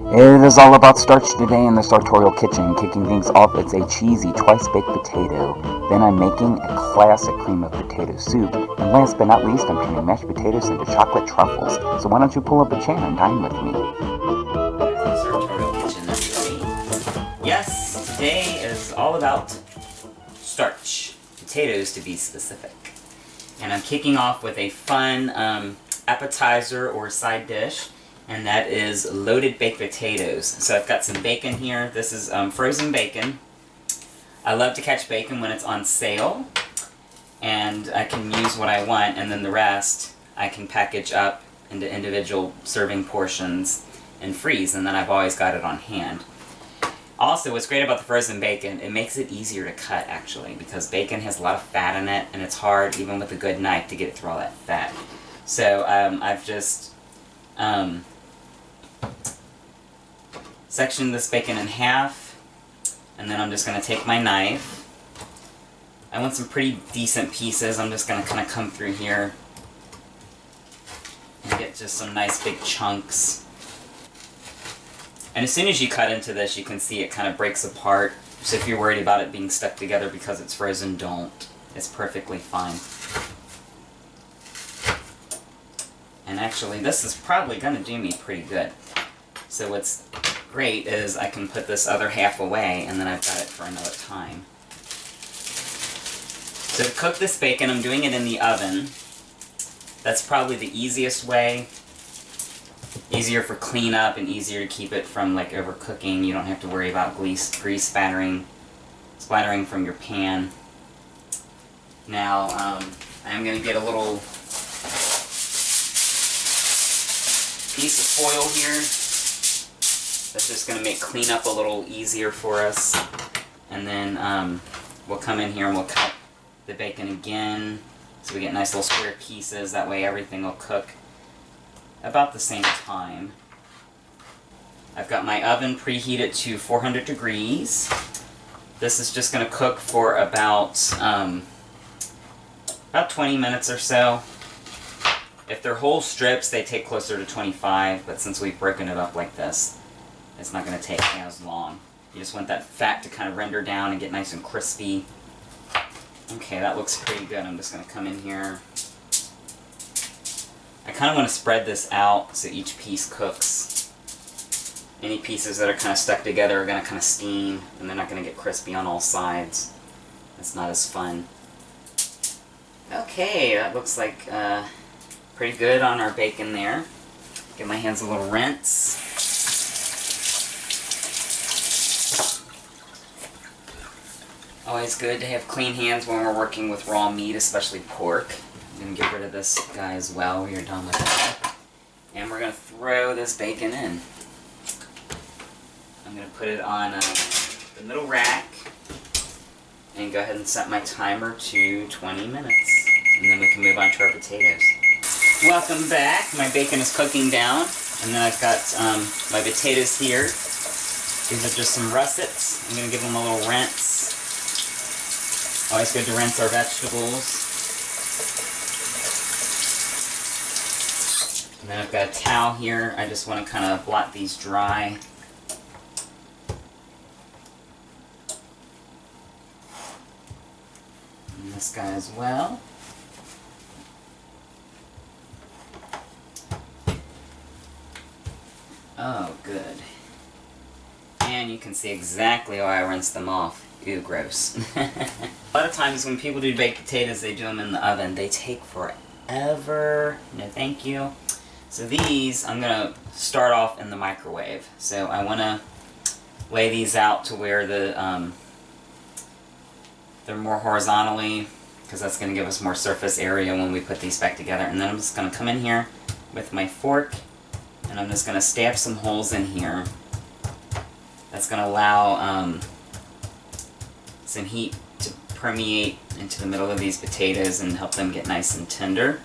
It is all about starch today in the sartorial kitchen. Kicking things off, it's a cheesy twice-baked potato. Then I'm making a classic cream of potato soup. And last but not least, I'm turning mashed potatoes into chocolate truffles. So why don't you pull up a chair and dine with me? Sartorial kitchen, everybody. Yes, today is all about starch. Potatoes, to be specific. And I'm kicking off with a fun appetizer or side dish. And that is loaded baked potatoes. So I've got some bacon here. This is frozen bacon. I love to catch bacon when it's on sale, and I can use what I want, and then the rest I can package up into individual serving portions and freeze, and then I've always got it on hand. Also, what's great about the frozen bacon, it makes it easier to cut, actually, because bacon has a lot of fat in it, and it's hard, even with a good knife, to get through all that fat. So I've just section this bacon in half, and then I'm just going to take my knife. I want some pretty decent pieces. I'm just going to kind of come through here and get just some nice big chunks. And as soon as you cut into this, you can see it kind of breaks apart. So if you're worried about it being stuck together because it's frozen, don't. It's perfectly fine. And actually, this is probably going to do me pretty good. So what's great is I can put this other half away, and then I've got it for another time. So to cook this bacon, I'm doing it in the oven. That's probably the easiest way. Easier for cleanup and easier to keep it from like overcooking. You don't have to worry about grease splattering from your pan. Now I'm going to get a little piece of foil here. That's just going to make cleanup a little easier for us. And then we'll come in here and we'll cut the bacon again so we get nice little square pieces. That way everything will cook about the same time. I've got my oven preheated to 400 degrees. This is just going to cook for about 20 minutes or so. If they're whole strips, they take closer to 25, but since we've broken it up like this, it's not going to take as long. You just want that fat to kind of render down and get nice and crispy. Okay, that looks pretty good. I'm just going to come in here. I kind of want to spread this out so each piece cooks. Any pieces that are kind of stuck together are going to kind of steam, and they're not going to get crispy on all sides. That's not as fun. Okay, that looks like pretty good on our bacon there. Give my hands a little rinse. Always good to have clean hands when we're working with raw meat, especially pork. I'm going to get rid of this guy as well when you're done with that. And we're going to throw this bacon in. I'm going to put it on the middle rack and go ahead and set my timer to 20 minutes. And then we can move on to our potatoes. Welcome back. My bacon is cooking down. And then I've got my potatoes here. These are just some russets. I'm going to give them a little rinse. Always good to rinse our vegetables. And then I've got a towel here. I just want to kind of blot these dry. And this guy as well. Oh, good. And you can see exactly why I rinsed them off. Ew, gross. A lot of times when people do baked potatoes, they do them in the oven. They take forever. No thank you. So these, I'm going to start off in the microwave. So I want to lay these out to where they're more horizontally, because that's going to give us more surface area when we put these back together. And then I'm just going to come in here with my fork, and I'm just going to stab some holes in here. That's going to allow some heat to permeate into the middle of these potatoes and help them get nice and tender.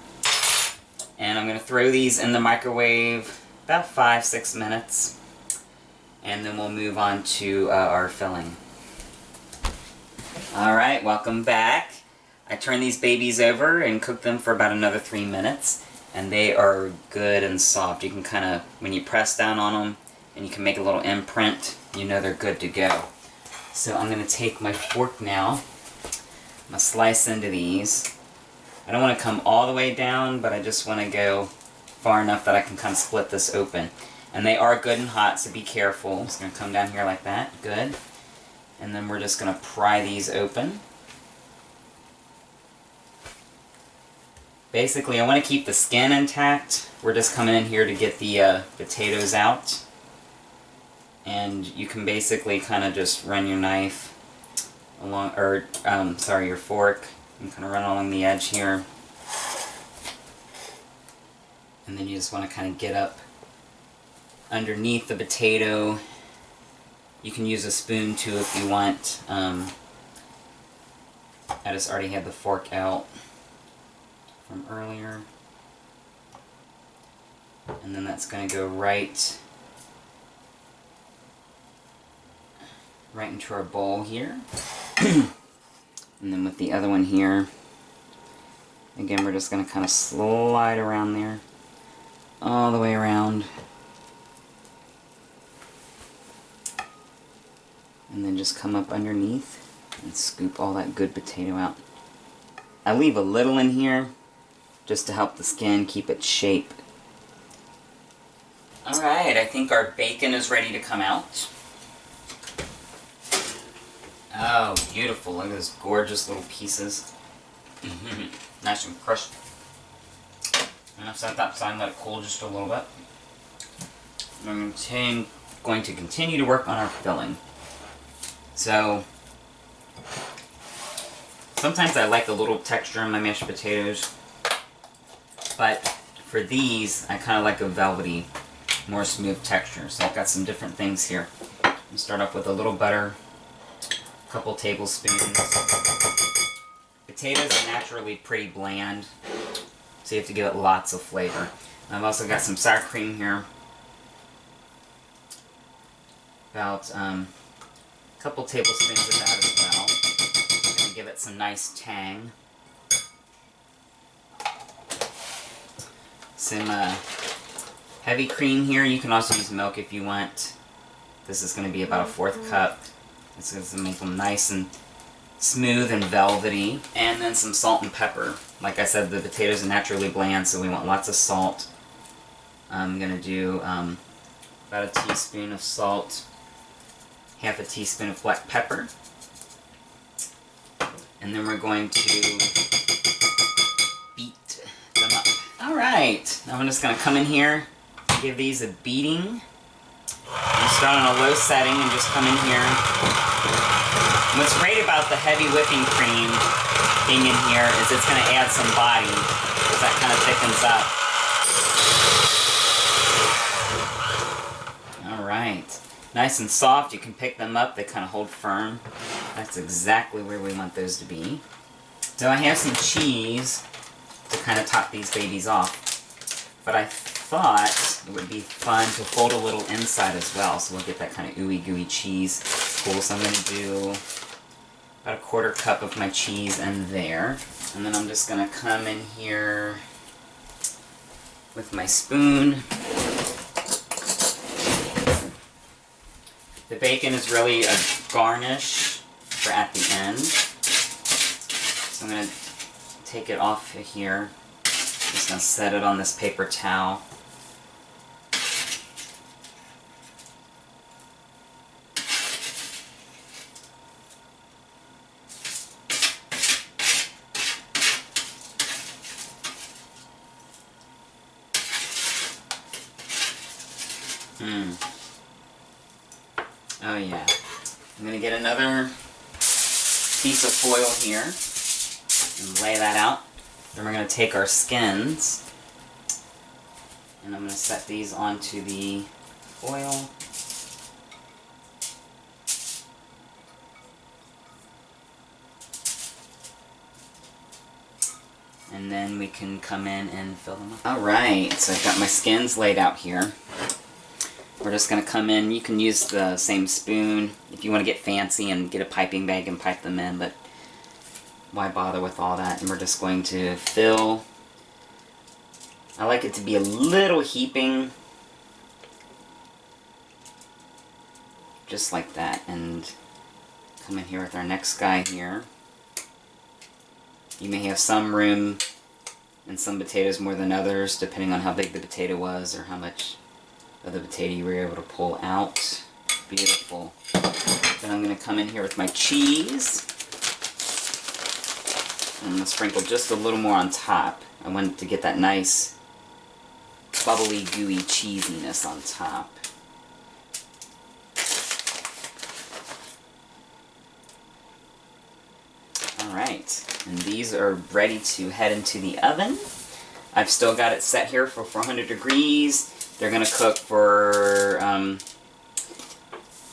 And I'm going to throw these in the microwave about 5-6 minutes, and then we'll move on to our filling. Alright, welcome back. I turn these babies over and cook them for about another 3 minutes, and they are good and soft. You can kind of, when you press down on them, and you can make a little imprint, you know they're good to go. So I'm going to take my fork now. I'm going to slice into these. I don't want to come all the way down, but I just want to go far enough that I can kind of split this open. And they are good and hot, so be careful. I'm just going to come down here like that. Good. And then we're just going to pry these open. Basically, I want to keep the skin intact. We're just coming in here to get the potatoes out. And you can basically kind of just run your knife along, or your fork, and kind of run along the edge here. And then you just want to kind of get up underneath the potato. You can use a spoon too if you want. I just already had the fork out from earlier. And then that's going to go right into our bowl here. And then with the other one here, again, we're just going to kind of slide around there, all the way around. And then just come up underneath and scoop all that good potato out. I leave a little in here just to help the skin keep its shape. Alright, I think our bacon is ready to come out. Oh, beautiful. Look at those gorgeous little pieces. Nice and crushed. I'm going to set that aside and let it cool just a little bit. I'm going to continue to work on our filling. So, sometimes I like a little texture in my mashed potatoes, but for these, I kind of like a velvety, more smooth texture. So I've got some different things here. I'm going to start off with a little butter, a couple tablespoons. Potatoes are naturally pretty bland, so you have to give it lots of flavor. And I've also got some sour cream here. About a couple tablespoons of that as well. I'm going to give it some nice tang. Some heavy cream here. You can also use milk if you want. This is going to be about a 1/4 cup. It's going to make them nice and smooth and velvety. And then some salt and pepper. Like I said, the potatoes are naturally bland, so we want lots of salt. I'm going to do about a teaspoon of salt, 1/2 teaspoon of black pepper. And then we're going to beat them up. Alright, now I'm just going to come in here, give these a beating. I'm start on a low setting and just come in here. And what's great about the heavy whipping cream being in here is it's going to add some body, because that kind of thickens up. Alright. Nice and soft, you can pick them up, they kind of hold firm. That's exactly where we want those to be. So I have some cheese to kind of top these babies off. But I thought it would be fun to fold a little inside as well, so we'll get that kind of ooey gooey cheese. Cool, so I'm going to do about a 1/4 cup of my cheese in there. And then I'm just going to come in here with my spoon. The bacon is really a garnish for at the end. So I'm going to take it off of here. I'm just going to set it on this paper towel. Oh yeah. I'm going to get another piece of foil here and lay that out. Then we're going to take our skins and I'm going to set these onto the foil. And then we can come in and fill them up. Alright, so I've got my skins laid out here. We're just going to come in. You can use the same spoon if you want to get fancy and get a piping bag and pipe them in, but why bother with all that? And we're just going to fill. I like it to be a little heaping. just like that. And come in here with our next guy here. You may have some room in some potatoes more than others, depending on how big the potato was or how much of the potato you were able to pull out. Beautiful. Then I'm going to come in here with my cheese. I'm going to sprinkle just a little more on top. I want to get that nice bubbly, gooey cheesiness on top. Alright, and these are ready to head into the oven. I've still got it set here for 400 degrees. They're going to cook for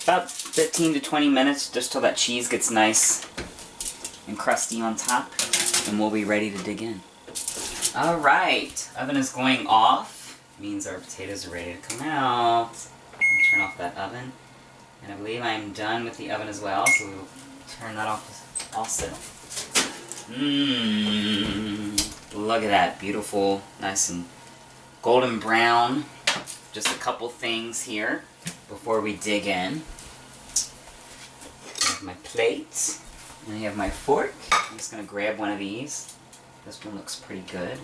about 15 to 20 minutes, just till that cheese gets nice and crusty on top, and we'll be ready to dig in. Alright, oven is going off. Means our potatoes are ready to come out. Turn off that oven. And I believe I'm done with the oven as well, so we'll turn that off also. Look at that, beautiful, nice and golden brown. Just a couple things here before we dig in. I have my plate, and I have my fork. I'm just going to grab one of these. This one looks pretty good.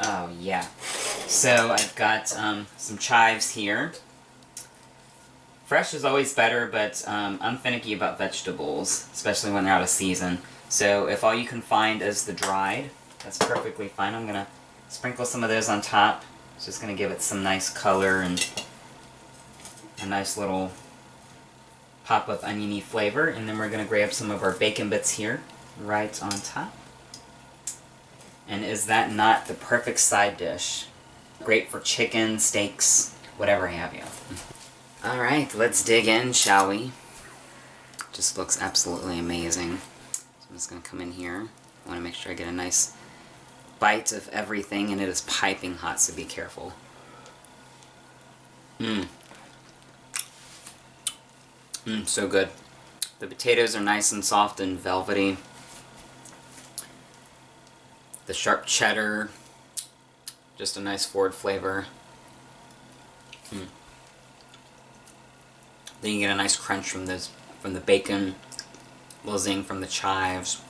Oh yeah. So I've got some chives here. Fresh is always better, but I'm finicky about vegetables, especially when they're out of season. So if all you can find is the dried, that's perfectly fine. I'm going to sprinkle some of those on top. It's just going to give it some nice color and a nice little pop of oniony flavor. And then we're going to grab some of our bacon bits here right on top. And is that not the perfect side dish? Great for chicken, steaks, whatever have you. Alright, let's dig in, shall we? Just looks absolutely amazing. So I'm just going to come in here. I want to make sure I get a nice bite of everything, and it is piping hot, so be careful. So good. The potatoes are nice and soft and velvety. The sharp cheddar, just a nice forward flavor. Then you get a nice crunch from the bacon, a little zing from the chives.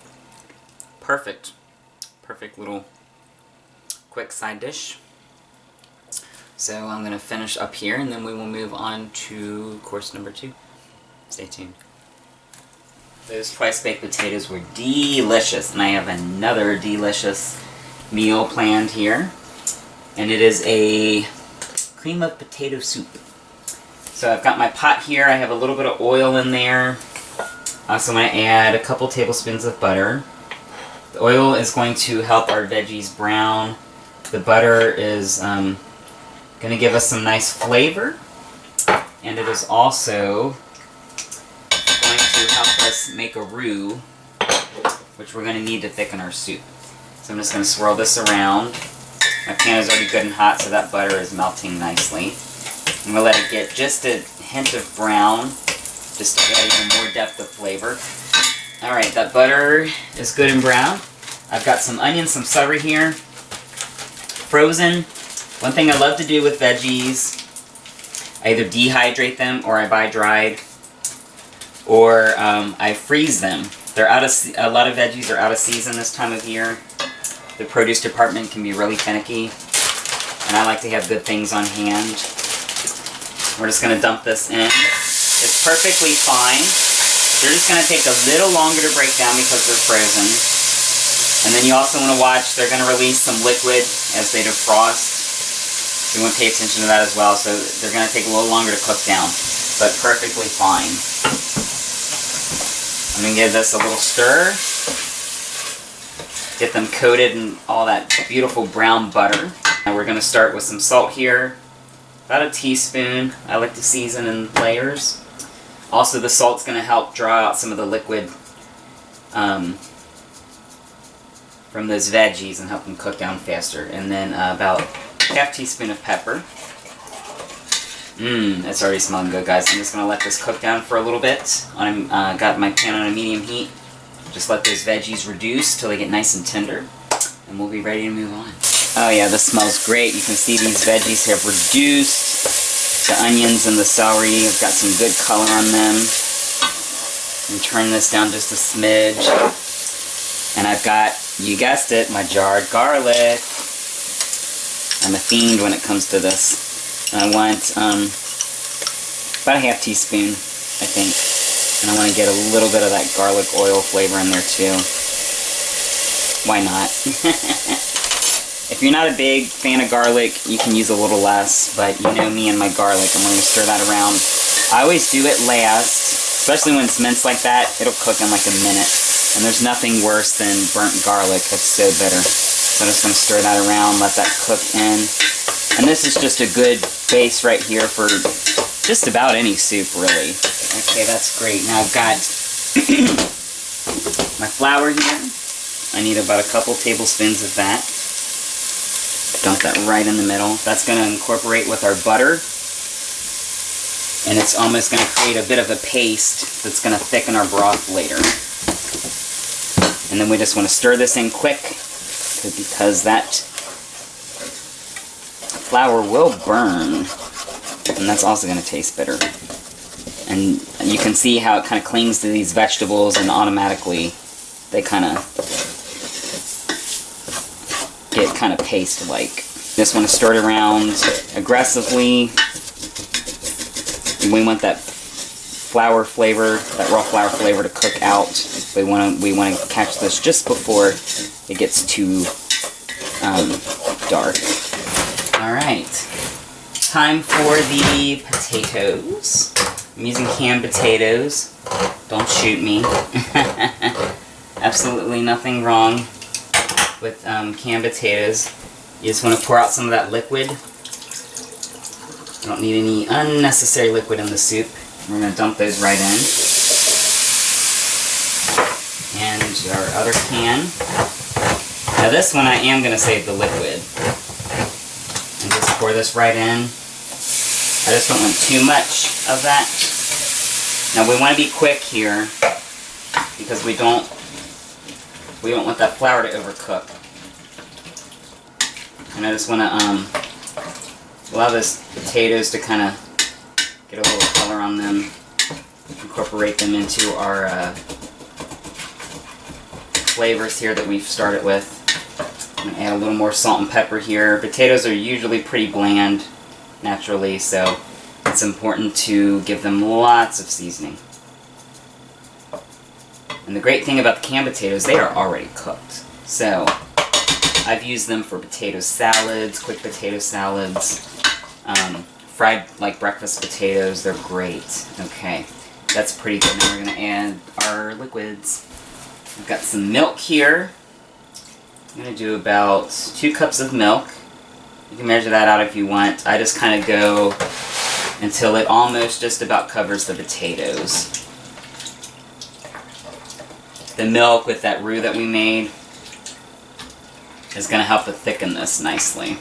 Perfect. Perfect little quick side dish. So I'm going to finish up here, and then we will move on to course number 2. Stay tuned. Those twice-baked potatoes were delicious, and I have another delicious meal planned here. And it is a cream of potato soup. So I've got my pot here. I have a little bit of oil in there. I also want to add a couple tablespoons of butter. The oil is going to help our veggies brown. The butter is going to give us some nice flavor. And it is also going to help us make a roux, which we're going to need to thicken our soup. So I'm just going to swirl this around. My pan is already good and hot, so that butter is melting nicely. I'm going to let it get just a hint of brown, just to get even more depth of flavor. Alright, that butter is good and brown. I've got some onions, some celery here, frozen. One thing I love to do with veggies, I either dehydrate them, or I buy dried, or I freeze them. They're out of a lot of veggies are out of season this time of year. The produce department can be really finicky, and I like to have good things on hand. We're just going to dump this in. It's perfectly fine. They're just going to take a little longer to break down because they're frozen. And then you also want to watch, they're going to release some liquid as they defrost. You want to pay attention to that as well. So they're going to take a little longer to cook down, but perfectly fine. I'm going to give this a little stir. Get them coated in all that beautiful brown butter. And we're going to start with some salt here. About a teaspoon. I like to season in layers. Also, the salt's going to help draw out some of the liquid from those veggies and help them cook down faster. And then about half teaspoon of pepper. It's already smelling good, guys. I'm just going to let this cook down for a little bit. Got my pan on a medium heat. Just let those veggies reduce till they get nice and tender. And we'll be ready to move on. Oh yeah, this smells great. You can see these veggies have reduced. The onions and the celery have got some good color on them. And turn this down just a smidge. And I've got, you guessed it, my jarred garlic. I'm a fiend when it comes to this. And I want about a half teaspoon, I think. And I want to get a little bit of that garlic oil flavor in there too. Why not? If you're not a big fan of garlic, you can use a little less, but you know me and my garlic, I'm going to stir that around. I always do it last, especially when it's minced like that. It'll cook in like a minute, and there's nothing worse than burnt garlic. It's so bitter. So I'm just going to stir that around, let that cook in. And this is just a good base right here for just about any soup, really. Okay, that's great. Now I've got my flour here. I need about a couple tablespoons of that. Dump that right in the middle. That's going to incorporate with our butter. And it's almost going to create a bit of a paste that's going to thicken our broth later. And then we just want to stir this in quick, because that flour will burn. And that's also going to taste bitter. And you can see how it kind of clings to these vegetables, and automatically they kind of get kind of paste-like. Just want to stir it around aggressively. We want that flour flavor, that raw flour flavor, to cook out. We want to catch this just before it gets too dark. All right, time for the potatoes. I'm using canned potatoes. Don't shoot me. Absolutely nothing wrong with canned potatoes. You just want to pour out some of that liquid. You don't need any unnecessary liquid in the soup. We're going to dump those right in. And our other can. Now this one I am going to save the liquid. And just pour this right in. I just don't want too much of that. Now we want to be quick here, because we don't want that flour to overcook. And I just want to allow those potatoes to kind of get a little color on them, incorporate them into our flavors here that we've started with. I'm going to add a little more salt and pepper here. Potatoes are usually pretty bland naturally, so it's important to give them lots of seasoning. And the great thing about the canned potatoes, they are already cooked. So I've used them for potato salads, quick potato salads, fried like breakfast potatoes. They're great. Okay, that's pretty good. Now we're going to add our liquids. I've got some milk here. I'm going to do about 2 cups of milk. You can measure that out if you want. I just kind of go until it almost just about covers the potatoes. The milk with that roux that we made is going to help to thicken this nicely.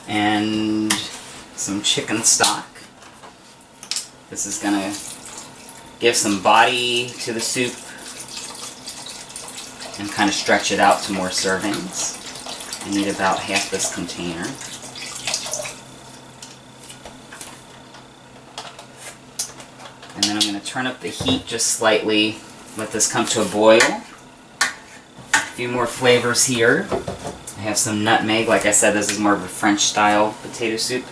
And some chicken stock. This is going to give some body to the soup and kind of stretch it out to more servings. I need about half this container. And then I'm going to turn up the heat just slightly, let this come to a boil. A few more flavors here. I have some nutmeg. Like I said, this is more of a French style potato soup.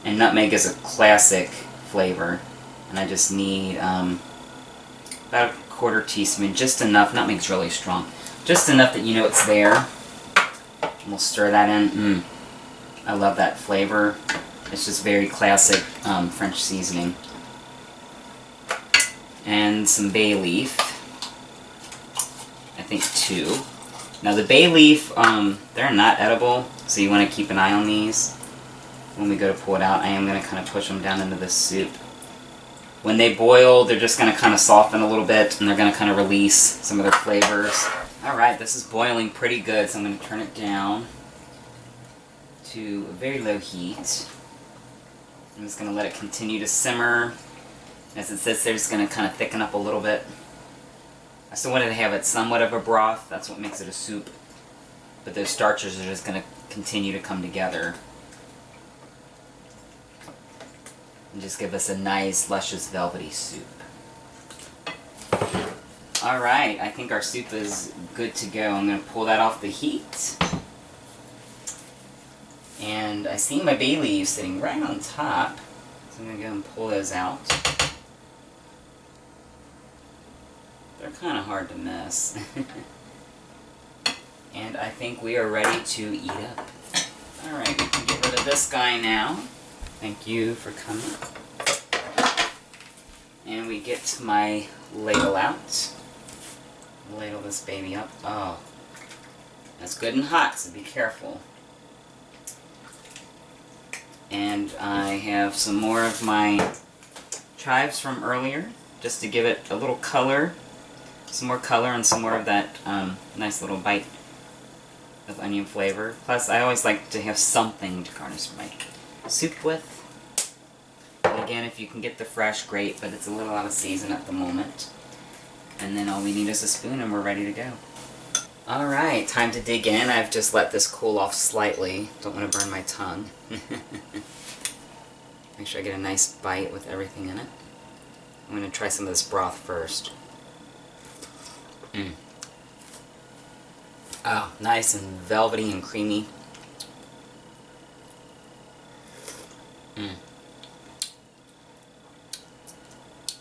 And nutmeg is a classic flavor. And I just need about a 1/4 teaspoon, just enough. Nutmeg's really strong. Just enough that you know it's there. And we'll stir that in. I love that flavor. It's just very classic French seasoning. And some bay leaf. I think 2. Now the bay leaf, they're not edible, so you want to keep an eye on these. When we go to pull it out, I am going to kind of push them down into this soup. When they boil, they're just going to kind of soften a little bit, and they're going to kind of release some of their flavors. Alright, this is boiling pretty good, so I'm going to turn it down to a very low heat. I'm just going to let it continue to simmer. As it sits there, it's going to kind of thicken up a little bit. I still wanted to have it somewhat of a broth. That's what makes it a soup. But those starches are just going to continue to come together and just give us a nice, luscious, velvety soup. Alright, I think our soup is good to go. I'm going to pull that off the heat. And I see my bay leaves sitting right on top, so I'm going to go and pull those out. They're kind of hard to miss. And I think we are ready to eat up. Alright, we can get rid of this guy now. Thank you for coming. And we get my ladle out. Ladle this baby up. Oh, that's good and hot, so be careful. And I have some more of my chives from earlier, just to give it a little color. Some more color and some more of that nice little bite of onion flavor. Plus, I always like to have something to garnish my soup with. And again, if you can get the fresh, great, but it's a little out of season at the moment. And then all we need is a spoon and we're ready to go. Alright, time to dig in. I've just let this cool off slightly. Don't want to burn my tongue. Make sure I get a nice bite with everything in it. I'm going to try some of this broth first. Oh, nice and velvety and creamy.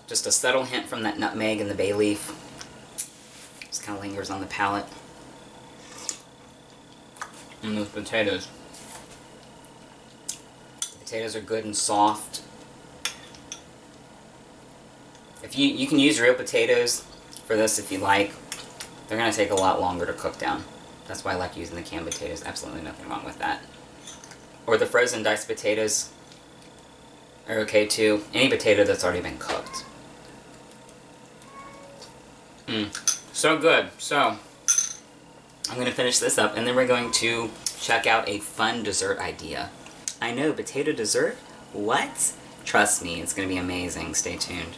Just a subtle hint from that nutmeg and the bay leaf. Just kind of lingers on the palate. And those potatoes. The potatoes are good and soft. If you can use real potatoes for this if you like. They're going to take a lot longer to cook down. That's why I like using the canned potatoes. Absolutely nothing wrong with that. Or the frozen diced potatoes are okay too. Any potato that's already been cooked. So good. So, I'm going to finish this up and then we're going to check out a fun dessert idea. I know, potato dessert? What? Trust me, it's going to be amazing. Stay tuned.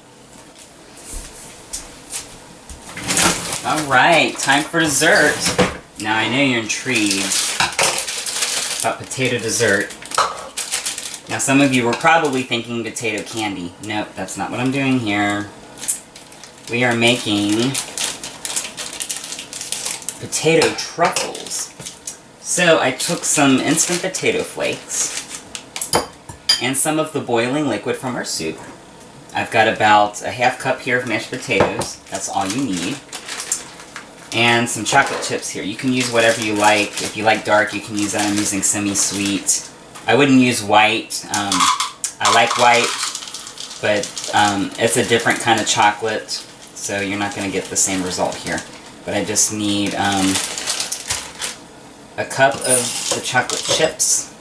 Alright, time for dessert. Now I know you're intrigued about potato dessert. Now some of you were probably thinking potato candy. Nope, that's not what I'm doing here. We are making potato truffles. So I took some instant potato flakes and some of the boiling liquid from our soup. I've got about a half cup here of mashed potatoes. That's all you need. And some chocolate chips here. You can use whatever you like. If you like dark, you can use that. I'm using semi-sweet. I wouldn't use white. I like white, but it's a different kind of chocolate, so you're not going to get the same result here. But I just need a cup of the chocolate chips,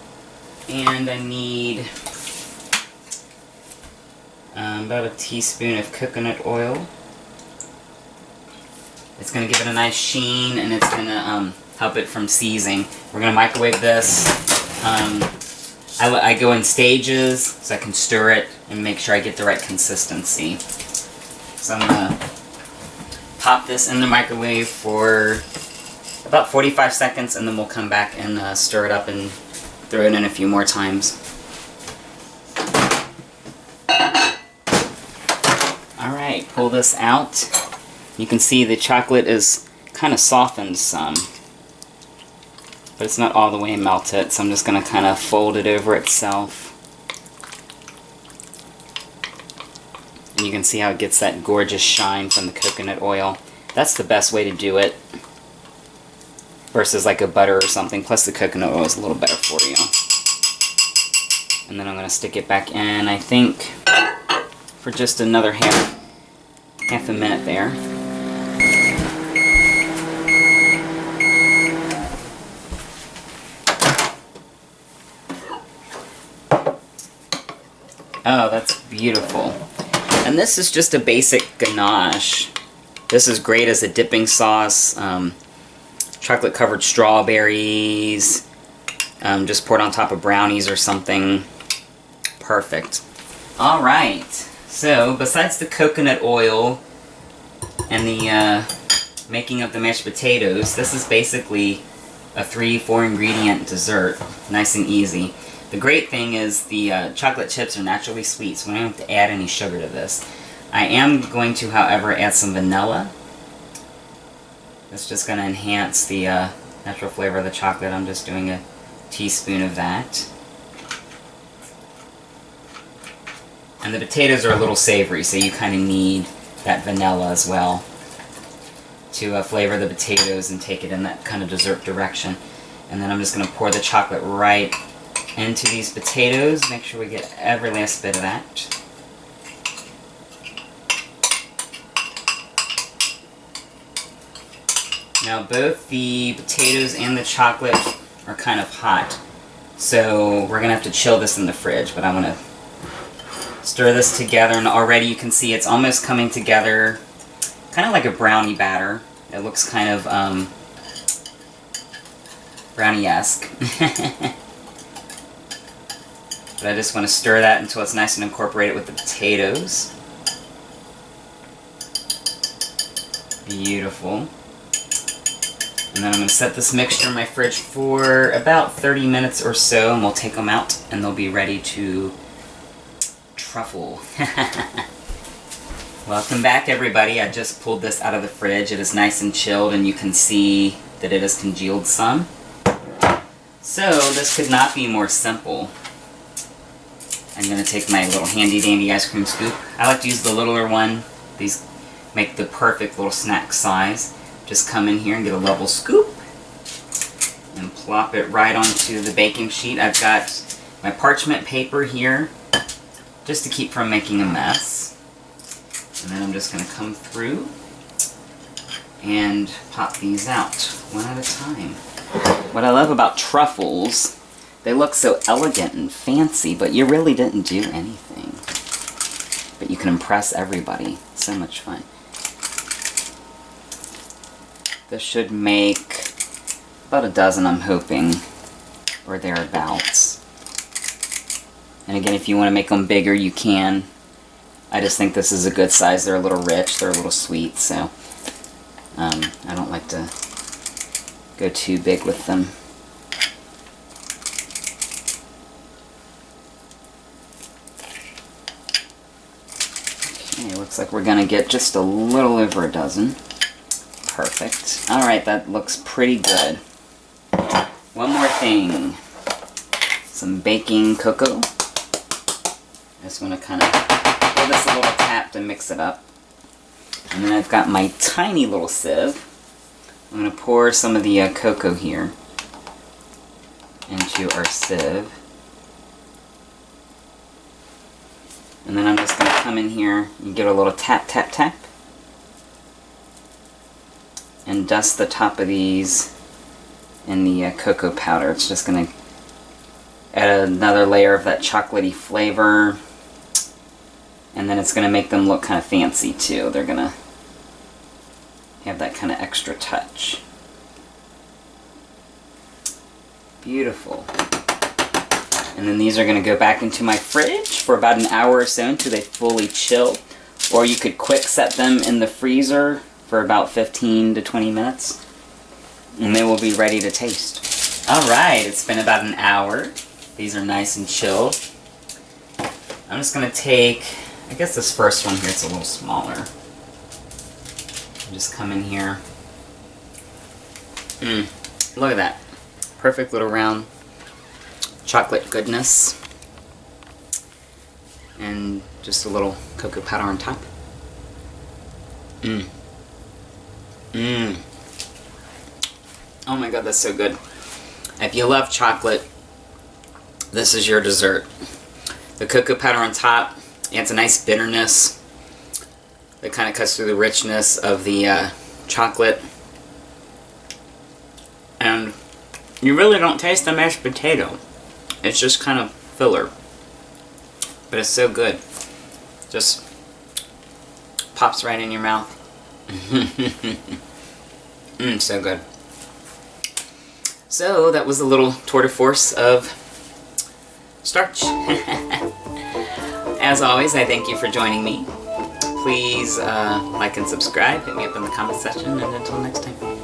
and I need about a teaspoon of coconut oil. It's going to give it a nice sheen, and it's going to help it from seizing. We're going to microwave this. I go in stages, so I can stir it and make sure I get the right consistency. So I'm going to pop this in the microwave for about 45 seconds, and then we'll come back and stir it up and throw it in a few more times. Alright, pull this out. You can see the chocolate is kind of softened some, but it's not all the way melted, so I'm just going to kind of fold it over itself. And you can see how it gets that gorgeous shine from the coconut oil. That's the best way to do it versus like a butter or something, plus the coconut oil is a little better for you. And then I'm going to stick it back in, I think, for just another half a minute there. Oh, that's beautiful. And this is just a basic ganache. This is great as a dipping sauce. Chocolate covered strawberries. Just poured on top of brownies or something. Perfect. Alright, so besides the coconut oil and the making of the mashed potatoes, this is basically a 3-4 ingredient dessert, nice and easy. The great thing is the chocolate chips are naturally sweet, so we don't have to add any sugar to this. I am going to, however, add some vanilla. It's just going to enhance the natural flavor of the chocolate. I'm just doing a teaspoon of that. And the potatoes are a little savory, so you kind of need that vanilla as well to flavor the potatoes and take it in that kind of dessert direction. And then I'm just going to pour the chocolate right into these potatoes. Make sure we get every last bit of that. Now both the potatoes and the chocolate are kind of hot, so we're going to have to chill this in the fridge, but I'm going to stir this together, and already you can see it's almost coming together kind of like a brownie batter. It looks kind of brownie-esque. But I just want to stir that until it's nice and incorporated with the potatoes. Beautiful. And then I'm going to set this mixture in my fridge for about 30 minutes or so, and we'll take them out and they'll be ready to truffle. Welcome back, everybody. I just pulled this out of the fridge. It is nice and chilled, and you can see that it has congealed some. So this could not be more simple. I'm going to take my little handy dandy ice cream scoop. I like to use the littler one. These make the perfect little snack size. Just come in here and get a level scoop and plop it right onto the baking sheet. I've got my parchment paper here just to keep from making a mess. And then I'm just going to come through and pop these out one at a time. What I love about truffles, they look so elegant and fancy, but you really didn't do anything. But you can impress everybody. So much fun. This should make about a dozen, I'm hoping, or thereabouts. And again, if you want to make them bigger, you can. I just think this is a good size. They're a little rich, they're a little sweet, so I don't like to go too big with them. Okay, looks like we're going to get just a little over a dozen. Perfect. Alright, that looks pretty good. One more thing. Some baking cocoa. I just want to kind of give this a little tap to mix it up. And then I've got my tiny little sieve. I'm going to pour some of the cocoa here into our sieve. And then I'm just going to come in here and give it a little tap, tap, tap. And dust the top of these in the cocoa powder. It's just going to add another layer of that chocolatey flavor. And then it's going to make them look kind of fancy too. They're going to have that kind of extra touch. Beautiful. And then these are going to go back into my fridge for about an hour or so until they fully chill. Or you could quick set them in the freezer for about 15 to 20 minutes. And they will be ready to taste. Alright, it's been about an hour. These are nice and chilled. I'm just going to take, I guess this first one here, it's a little smaller. Just come in here. Look at that. Perfect little round chocolate goodness. And just a little cocoa powder on top. Oh my god, that's so good. If you love chocolate, this is your dessert. The cocoa powder on top adds a nice bitterness that kind of cuts through the richness of the chocolate. And you really don't taste the mashed potato. It's just kind of filler. But it's so good. Just pops right in your mouth. So good. So that was a little tour de force of starch. As always, I thank you for joining me. Please like and subscribe. Hit me up in the comment section, and until next time.